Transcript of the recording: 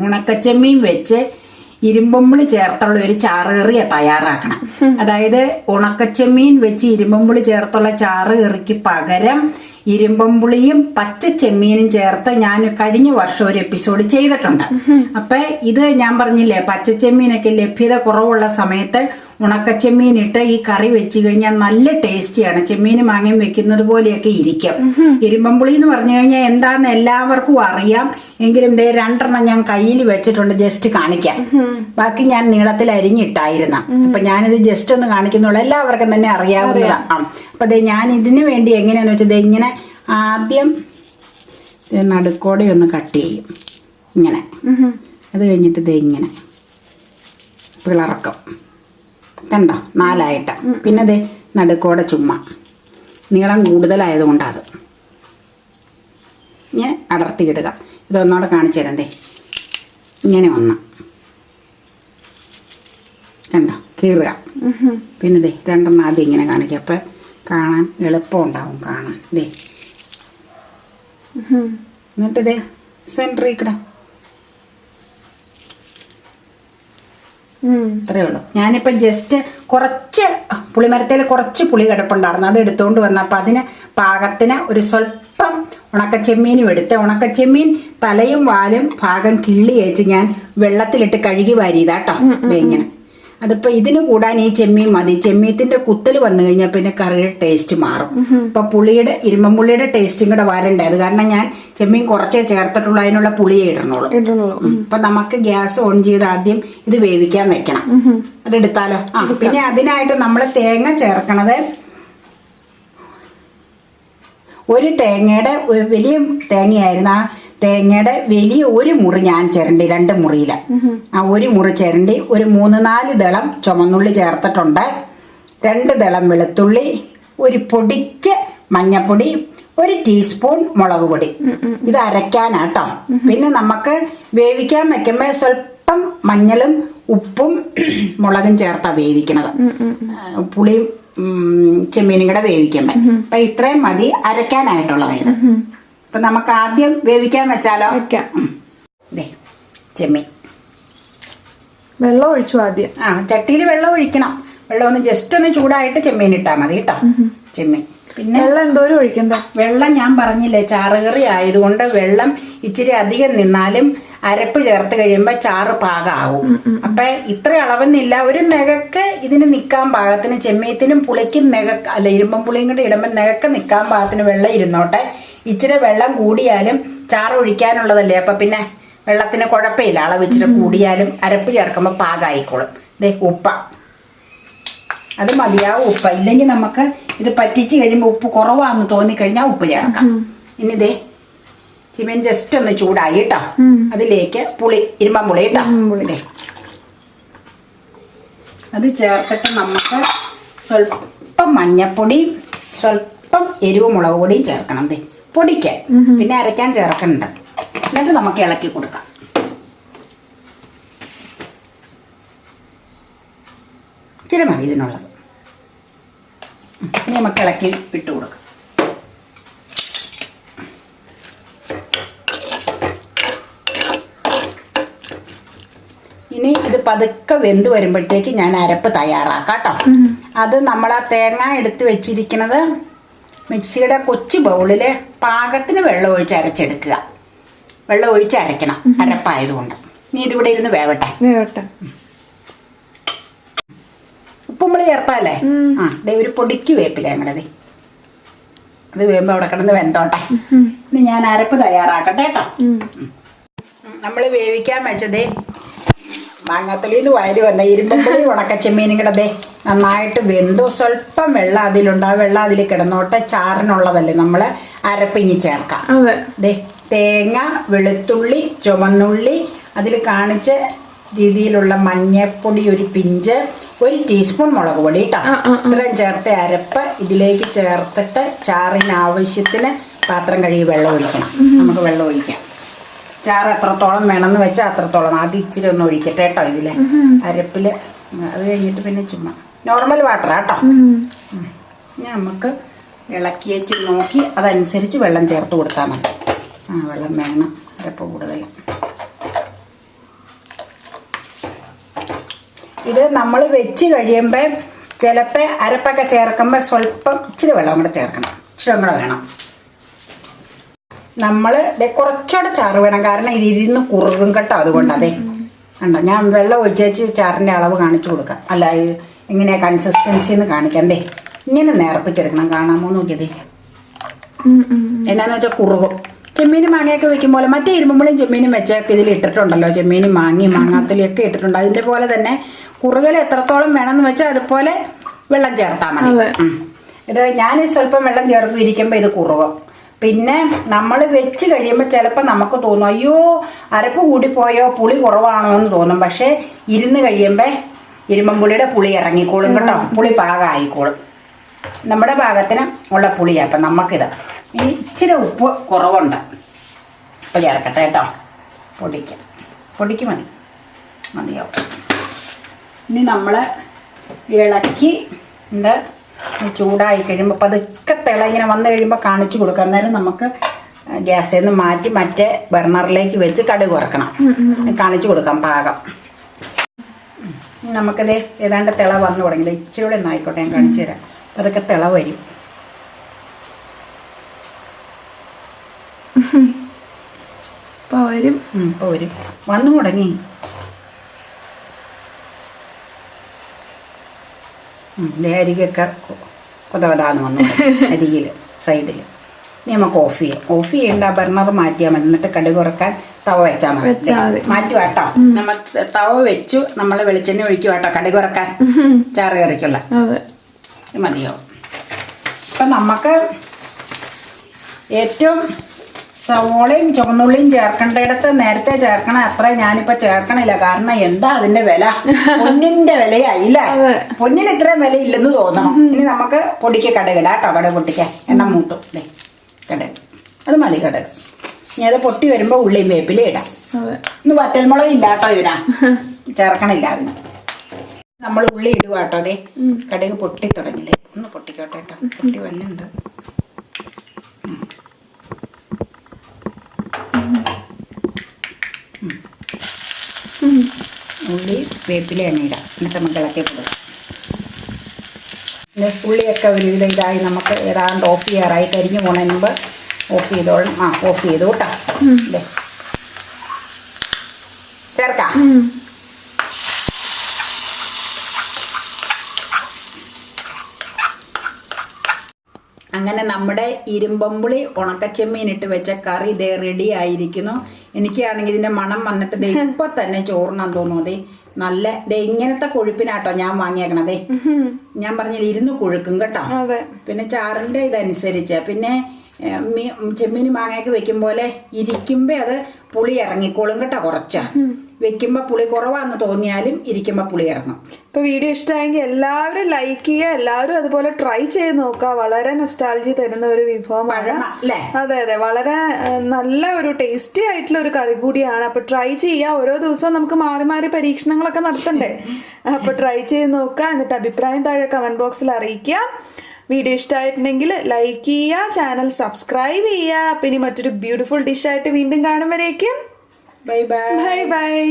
ഉണക്കച്ചെമ്മീൻ വെച്ച് ഇരുമ്പുളി ചേർത്തുള്ള ഒരു ചാറുകറിയ തയ്യാറാക്കണം. അതായത് ഉണക്കച്ചെമ്മീൻ വെച്ച് ഇരുമ്പുളി ചേർത്തുള്ള ചാറുകറിക്ക് പകരം ഇരുമ്പുളിയും പച്ച ചെമ്മീനും ചേർത്ത് ഞാൻ കഴിഞ്ഞ വർഷം ഒരു എപ്പിസോഡ് ചെയ്തിട്ടുണ്ട്. അപ്പൊ ഇത് ഞാൻ പറഞ്ഞില്ലേ, പച്ച ചെമ്മീനൊക്കെ ലഭ്യത കുറവുള്ള സമയത്ത് ഉണക്കച്ചെമ്മീൻ ഇട്ട് ഈ കറി വെച്ച് കഴിഞ്ഞാൽ നല്ല ടേസ്റ്റിയാണ്. ചെമ്മീനും മാങ്ങയും വെക്കുന്നത് പോലെയൊക്കെ ഇരിക്കും. ഇരുമ്പുളി എന്ന് പറഞ്ഞു കഴിഞ്ഞാൽ എന്താന്ന് എല്ലാവർക്കും അറിയാം. എങ്കിലും ദേ 2 ഞാൻ കയ്യിൽ വെച്ചിട്ടുണ്ട്, ജസ്റ്റ് കാണിക്കാം. ബാക്കി ഞാൻ നീളത്തിൽ അരിഞ്ഞിട്ടായിരുന്നു. അപ്പൊ ഞാനിത് ജസ്റ്റ് ഒന്ന് കാണിക്കുന്നുള്ളൂ, എല്ലാവർക്കും തന്നെ അറിയാവുന്നതാണ്. അപ്പൊ ദേ ഞാൻ ഇതിന് വേണ്ടി എങ്ങനെയാന്ന് വെച്ചാൽ ഇങ്ങനെ ആദ്യം നടുക്കോടെ ഒന്ന് കട്ട് ചെയ്യും ഇങ്ങനെ. അത് കഴിഞ്ഞിട്ട് ദേ ഇങ്ങനെ പിളർക്കും, കണ്ടോ, 4ആയിട്ട്. പിന്നെ ദേ നടുക്കോടെ ചുമ്മാ നീളം കൂടുതലായതുകൊണ്ട് അത് ഇങ്ങനെ അടർത്തിയിടുക. ഇതൊന്നോടെ കാണിച്ചു തരാം. ദേ ഇങ്ങനെ ഒന്ന് കണ്ടോ കീറുക. പിന്നെ ദേ 2 ആദ്യം ഇങ്ങനെ കാണിക്കുക. അപ്പം കാണാൻ എളുപ്പമുണ്ടാവും കാണാൻ. ദേ എന്നിട്ട് ദേ സെൻറ്ററിൽ കിടാം. ഇത്രയേ ഉള്ളൂ. ഞാനിപ്പം ജസ്റ്റ് കുറച്ച് പുളിമരത്തിൽ കുറച്ച് പുളി കിടപ്പുണ്ടായിരുന്നു, അത് എടുത്തുകൊണ്ട് വന്നപ്പോൾ അതിന് പാകത്തിന് ഒരു സ്വല്പം ഉണക്കച്ചെമ്മീനും എടുത്ത്, ഉണക്കച്ചെമ്മീൻ തലയും വാലും ഭാഗം കിള്ളി വെച്ച് ഞാൻ വെള്ളത്തിലിട്ട് കഴുകി വാരിയതാട്ടോ. ഇങ്ങനെ അതിപ്പോൾ ഇതിന് കൂടാൻ ഈ ചെമ്മീൻ മതി. ചെമ്മീത്തിന്റെ കുത്തൽ വന്നു കഴിഞ്ഞാൽ പിന്നെ കറിയുടെ ടേസ്റ്റ് മാറും. ഇപ്പൊ പുളിയുടെ ഇരുമ്പുള്ളിയുടെ ടേസ്റ്റും കൂടെ വരണ്ടേ, അത് കാരണം ഞാൻ ചെമ്മീൻ കുറച്ചേ ചേർത്തിട്ടുള്ളൂ, അതിനുള്ള പുളിയെ ഇടണോളൂ. അപ്പൊ നമുക്ക് ഗ്യാസ് ഓൺ ചെയ്ത് ആദ്യം ഇത് വേവിക്കാൻ വെക്കണം. അതെടുത്താലോ? പിന്നെ അതിനായിട്ട് നമ്മൾ തേങ്ങ ചേർക്കണത് ഒരു തേങ്ങയുടെ വലിയ തേങ്ങയായിരുന്നു. ആ തേങ്ങയുടെ വലിയ ഒരു മുറി ഞാൻ ചിരണ്ടി, 2 മുറിയിൽ ആ ഒരു മുറി ചിരണ്ടി ഒരു 3-4 ദളം ചുമന്നുള്ളി ചേർത്തിട്ടുണ്ട്. 2 ദളം വെളുത്തുള്ളി, ഒരു പൊടിക്ക് മഞ്ഞപ്പൊടി, 1 ടീസ്പൂൺ മുളക് പൊടി. ഇത് അരയ്ക്കാനാട്ടോ. പിന്നെ നമുക്ക് വേവിക്കാൻ വെക്കുമ്പോൾ സ്വല്പം മഞ്ഞളും ഉപ്പും മുളകും ചേർത്താ വേവിക്കണത്, പുളിയും ചെമ്മീനും കൂടെ വേവിക്കുമ്പോ. അപ്പൊ ഇത്രയും മതി അരയ്ക്കാനായിട്ടുള്ളത്. അപ്പൊ നമുക്ക് ആദ്യം വേവിക്കാൻ വെച്ചാലോ? ചെമ്മീൻ വെള്ളം ഒഴിച്ചു ആദ്യം. ചട്ടിയിൽ വെള്ളം ഒഴിക്കണം. വെള്ളം ഒന്ന് ജസ്റ്റ് ഒന്ന് ചൂടായിട്ട് ചെമ്മീൻ ഇട്ടാൽ മതി കേട്ടോ. ചെമ്മീൻ പിന്നെ വെള്ളം എന്തോരം ഒഴിക്കണ്ട? വെള്ളം ഞാൻ പറഞ്ഞില്ലേ, ചാറുകറി ആയതുകൊണ്ട് വെള്ളം ഇച്ചിരി അധികം നിന്നാലും അരപ്പ് ചേർത്ത് കഴിയുമ്പോൾ ചാറ് പാകമാവും. അപ്പൊ ഇത്ര അളവെന്നില്ല, ഒരു നെകക്ക് ഇതിന് നിൽക്കാൻ പാകത്തിന്, ചെമ്മീത്തിനും പുളിക്കും നെകക്ക് അല്ല ഇരുമ്പം പുളിയും കൂടെ ഇടുമ്പോൾ നെകക്ക് നിൽക്കാൻ പാകത്തിന് വെള്ളം ഇരുന്നോട്ടെ. ഇച്ചിരി വെള്ളം കൂടിയാലും ചാറ് ഒഴിക്കാനുള്ളതല്ലേ, അപ്പൊ പിന്നെ വെള്ളത്തിന് കുഴപ്പമില്ല. അളവ് ഇച്ചിരി കൂടിയാലും അരപ്പ് ചേർക്കുമ്പോൾ പാകമായിക്കോളും. ദേ ഉപ്പ അത് മതിയാവും. ഉപ്പ ഇല്ലെങ്കിൽ നമുക്ക് ഇത് പറ്റിച്ച് കഴിയുമ്പോൾ ഉപ്പ് കുറവാന്ന് തോന്നിക്കഴിഞ്ഞാൽ ഉപ്പ് ചേർക്കാം. ഇനി ദേ ചെമ്മീൻ ജസ്റ്റ് ഒന്ന് ചൂടായി കേട്ടോ. അതിലേക്ക് പുളി, ഇരുമ്പം പുളി കേട്ടോ, ദേ അത് ചേർത്തിട്ട് നമുക്ക് സ്വല്പം മഞ്ഞപ്പൊടി, സ്വല്പം എരിവ് മുളക് പൊടിയും ചേർക്കണം. ദേ പൊടിക്ക്, പിന്നെ അരയ്ക്കാൻ ചേർക്കണ്ട. എന്നിട്ട് നമുക്ക് ഇളക്കി കൊടുക്കാം. ഇച്ചിരി മതി ഇതിനുള്ളത്. ഇനി നമുക്ക് ഇളക്കി ഇട്ട് കൊടുക്കാം. ഇനി ഇത് പതുക്കെ വെന്ത് വരുമ്പോഴത്തേക്ക് ഞാൻ അരപ്പ് തയ്യാറാക്കാം കേട്ടോ. അത് നമ്മൾ ആ തേങ്ങ എടുത്ത് വെച്ചിരിക്കുന്നത് മിക്സിയുടെ കൊച്ചു ബൗളിൽ പാകത്തിന് വെള്ളം ഒഴിച്ച് അരച്ചെടുക്കുക. വെള്ളം ഒഴിച്ച് അരയ്ക്കണം, അരപ്പായതുകൊണ്ട്. ഇനി ഇതിവിടെ ഇരുന്ന് വേവട്ടെ. ഉപ്പുമ്പളി ചേർപ്പാല്ലേ? ദേ ഒരു പൊടിക്ക് വേപ്പില്ല ഞങ്ങളുടെ. അത് വേകുമ്പോൾ അവിടെ കിടന്ന് വെന്തോട്ടെ. ഇനി ഞാൻ അരപ്പ് തയ്യാറാക്കട്ടെ കേട്ടോ. നമ്മൾ വേവിക്കാൻ വെച്ചതേ മാങ്ങാത്തൊലിന്ന് വയല് വന്ന ഇരുമ്പുളി ഉണക്കച്ചെമ്മീനും കൂടെ ദേ നന്നായിട്ട് വെന്തു. സ്വല്പം വെള്ളം അതിലുണ്ട്. ആ വെള്ളം അതിൽ കിടന്നോട്ടെ. ചാറിനുള്ളതല്ലേ, നമ്മൾ അരപ്പിഞ്ഞി ചേർക്കാം. ദേ തേങ്ങ, വെളുത്തുള്ളി, ചുവന്നുള്ളി, അതിൽ കാണിച്ച രീതിയിലുള്ള മഞ്ഞപ്പൊടി, ഒരു പിഞ്ച്, 1 ടീസ്പൂൺ മുളക് പൊടി കേട്ടോ. ഇത്രയും ചേർത്ത് അരപ്പ് ഇതിലേക്ക് ചേർത്തിട്ട് ചാറിന് ആവശ്യത്തിന് പാത്രം കഴുകി വെള്ളം ഒഴിക്കണം. നമുക്ക് വെള്ളം ഒഴിക്കാം. ചാറ് എത്രത്തോളം വേണമെന്ന് വെച്ചാൽ അത്രത്തോളം. ആദ്യം ഇച്ചിരി ഒന്ന് ഒഴിക്കട്ടെ കേട്ടോ ഇതില് അരപ്പില്. അത് കഴിഞ്ഞിട്ട് പിന്നെ ചുമ്മാ നോർമൽ വാട്ടർ കേട്ടോ. നമുക്ക് ഇളക്കി വെച്ച് നോക്കി അതനുസരിച്ച് വെള്ളം ചേർത്ത് കൊടുത്താൽ മതി. വെള്ളം വേണം, അരപ്പ് കൂടുതൽ. ഇത് നമ്മൾ വെച്ച് കഴിയുമ്പോൾ ചിലപ്പോൾ അരപ്പൊക്കെ ചേർക്കുമ്പോൾ സ്വല്പം ഇച്ചിരി വെള്ളം കൂടെ ചേർക്കണം, ഇച്ചിരി കൂടെ വേണം. നമ്മൾ കുറച്ചുകൂടെ ചാറ് വേണം, കാരണം ഇത് ഇരുന്ന് കുറുകും കേട്ടോ. അതുകൊണ്ട് അതെ കണ്ടോ, ഞാൻ വെള്ളം ഒഴിച്ചേച്ച് ചാറിൻ്റെ അളവ് കാണിച്ചു കൊടുക്കാം. അല്ല എങ്ങനെയാണ് കൺസിസ്റ്റൻസി എന്ന് കാണിക്കാം. ദേ ഇങ്ങനെ നേർപ്പിച്ചെടുക്കണം. കാണാമോ നോക്കിയതേ, എന്നാന്ന് വെച്ചാൽ കുറുകും. ചെമ്മീനും മാങ്ങയൊക്കെ വെക്കുമ്പോൾ മറ്റേ ഇരുമ്പുമ്പോഴും ചെമ്മീനും വെച്ചൊക്കെ ഇതിൽ ഇട്ടിട്ടുണ്ടല്ലോ, ചെമ്മീനും മാങ്ങയും മാങ്ങാത്തലിയൊക്കെ ഇട്ടിട്ടുണ്ട്. അതിൻ്റെ പോലെ തന്നെ കുറുകൽ എത്രത്തോളം വേണമെന്ന് വെച്ചാൽ അതുപോലെ വെള്ളം ചേർത്താൽ മതി. ഇത് ഞാൻ സ്വല്പം വെള്ളം ചേർക്കും ഇരിക്കുമ്പോൾ ഇത് കുറുകും. പിന്നെ നമ്മൾ വെച്ച് കഴിയുമ്പോൾ ചിലപ്പോൾ നമുക്ക് തോന്നും അയ്യോ അരപ്പ് കൂടിപ്പോയോ, പുളി കുറവാണോ എന്ന് തോന്നും. പക്ഷേ ഇരുന്ന് കഴിയുമ്പോൾ ഇരുമ്പുളിയുടെ പുളി ഇറങ്ങിക്കോളും കേട്ടോ, പുളി പാകമായിക്കോളും. നമ്മുടെ പാകത്തിന് ഉള്ള പുളിയാണ്. അപ്പം നമുക്കിത് ഇനി ഇച്ചിരി ഉപ്പ് കുറവുണ്ട്, ഉപ്പ് ചേർക്കട്ടെ കേട്ടോ. പൊടിക്ക് മതിയാവും. ഇനി നമ്മൾ ഇളക്കി എന്താ ചൂടായി കഴിയുമ്പോൾ പതുക്കെ ഇങ്ങനെ വന്നു കഴിയുമ്പോൾ കാണിച്ചു കൊടുക്കാം. അന്നേരം നമുക്ക് ഗ്യാസിൽ നിന്ന് മാറ്റി മറ്റേ ബർണറിലേക്ക് വെച്ച് കടുക് വറക്കണം, കാണിച്ചു കൊടുക്കാം പാകം. നമുക്കത് ഏതാണ്ട് തിള വന്നു തുടങ്ങില്ല, ഇച്ചിരി കൂടെ ഒന്ന് ആയിക്കോട്ടെ, ഞാൻ കാണിച്ചു തരാം. അപ്പം അതൊക്കെ തിള വരും. വരും വന്നു തുടങ്ങി. അരികൊക്കെ കൊതവതാന്ന് വന്നു അരിയിൽ സൈഡിൽ. ഇനി നമുക്ക് ഓഫ് ചെയ്യണ്ട, ബർണർ മാറ്റിയാൽ മതി. എന്നിട്ട് കടുക് കുറക്കാൻ തവ വെച്ചാൽ മതി. മാറ്റുക കേട്ടോ. നമ്മൾ തവ വെച്ചു, നമ്മൾ വെളിച്ചെണ്ണ ഒഴിക്കുക കേട്ടോ കടുക് കുറക്കാൻ, ചാറ് കറിക്കുള്ള മതിയാവും. അപ്പം നമുക്ക് ഏറ്റവും സവോളയും ചുവന്നുള്ളിയും ചേർക്കേണ്ടയിടത്ത് നേരത്തെ ചേർക്കണം. അത്ര ഞാനിപ്പോൾ ചേർക്കണില്ല, കാരണം എന്താ അതിന്റെ വില, പൊന്നിന്റെ വിലയായില്ല. പൊന്നിന് ഇത്രയും വില ഇല്ലെന്ന് തോന്നണം. ഇനി നമുക്ക് പൊടിക്ക് കടുകിടാം കേട്ടോ. കടുക് പൊട്ടിക്കാൻ എണ്ണ മൂത്തു കടുക്, അത് മതി കടുക്. ഇനി അത് പൊട്ടി വരുമ്പോൾ ഉള്ളിയും വേപ്പിലും ഇടാം. ഇന്ന് വറ്റൽമുളക് ഇല്ല കേട്ടോ, ഇതിനാ ചേർക്കണില്ല അതിന്. നമ്മൾ ഉള്ളി ഇടുക കേട്ടോ. അതെ കടുക് പൊട്ടി തുടങ്ങില്ലേ, ഒന്ന് പൊട്ടിക്കോട്ടെ കേട്ടോ. പൊട്ടി വല്ലുണ്ട്. ഉള്ളി വേപ്പില എണ്ണയിടാം. എന്നിട്ട് നമുക്ക് ഇളക്കി കൊടുക്കാം. പിന്നെ ഉള്ളിയൊക്കെ ഒരു ഇതായി നമുക്ക് ഏതാണ്ട് ഓഫ് ചെയ്യാറായി. കരിഞ്ഞു പോണതിന് മുമ്പ് ഓഫ് ചെയ്തോളണം. ഓഫ് ചെയ്തു കേട്ടോ. അല്ലേ ചേർക്കാം. അങ്ങനെ നമ്മുടെ ഇരുമ്പമ്പുളി ഉണക്കച്ചെമ്മീൻ ഇട്ട് വെച്ച കറി ഇതേ റെഡി ആയിരിക്കുന്നു. എനിക്കാണെങ്കിൽ ഇതിന്റെ മണം വന്നിട്ട് ഇപ്പൊ തന്നെ ചോറിനാന്ന് തോന്നുന്നു. അതെ നല്ല ഇങ്ങനത്തെ കൊഴുപ്പിനാട്ടോ ഞാൻ വാങ്ങിയേക്കണതേ. ഞാൻ പറഞ്ഞില്ല ഇരുന്ന് കൊഴുക്കും കേട്ടോ. പിന്നെ ചാറിന്റെ ഇതനുസരിച്ച് പിന്നെ ചെമ്മീൻ മാങ്ങയൊക്കെ വെക്കും പോലെ ഇരിക്കുമ്പോ അത് പുളി ഇറങ്ങിക്കോളും കേട്ടോ. കുറച്ചാ വെക്കുമ്പോ പുളി കുറവാന്ന് തോന്നിയാലും ഇരിക്കുമ്പോ പുളി ഇറങ്ങും. ഇപ്പൊ വീഡിയോ ഇഷ്ടമായെങ്കിൽ എല്ലാവരും ലൈക്ക് ചെയ്യുക, എല്ലാവരും അതുപോലെ ട്രൈ ചെയ്ത് നോക്കുക. വളരെ നൊസ്റ്റാൾജി തരുന്ന ഒരു വിഭവമാണ്. അതെ വളരെ നല്ല ഒരു ടേസ്റ്റി ആയിട്ടുള്ള ഒരു കറി കൂടിയാണ്. അപ്പൊ ട്രൈ ചെയ്യുക. ഓരോ ദിവസവും നമുക്ക് മാറി മാറി പരീക്ഷണങ്ങളൊക്കെ നടത്തണ്ടേ. അപ്പൊ ട്രൈ ചെയ്ത് നോക്കുക. എന്നിട്ട് അഭിപ്രായം താഴെ കമന്റ് ബോക്സിൽ അറിയിക്കുക. വീഡിയോ ഇഷ്ടമായിട്ടുണ്ടെങ്കിൽ ലൈക്ക് ചെയ്യുക, ചാനൽ സബ്സ്ക്രൈബ് ചെയ്യുക. പിന്നെ മറ്റൊരു ബ്യൂട്ടിഫുൾ ഡിഷായിട്ട് വീണ്ടും കാണും വരേക്കും ബൈ ബൈ.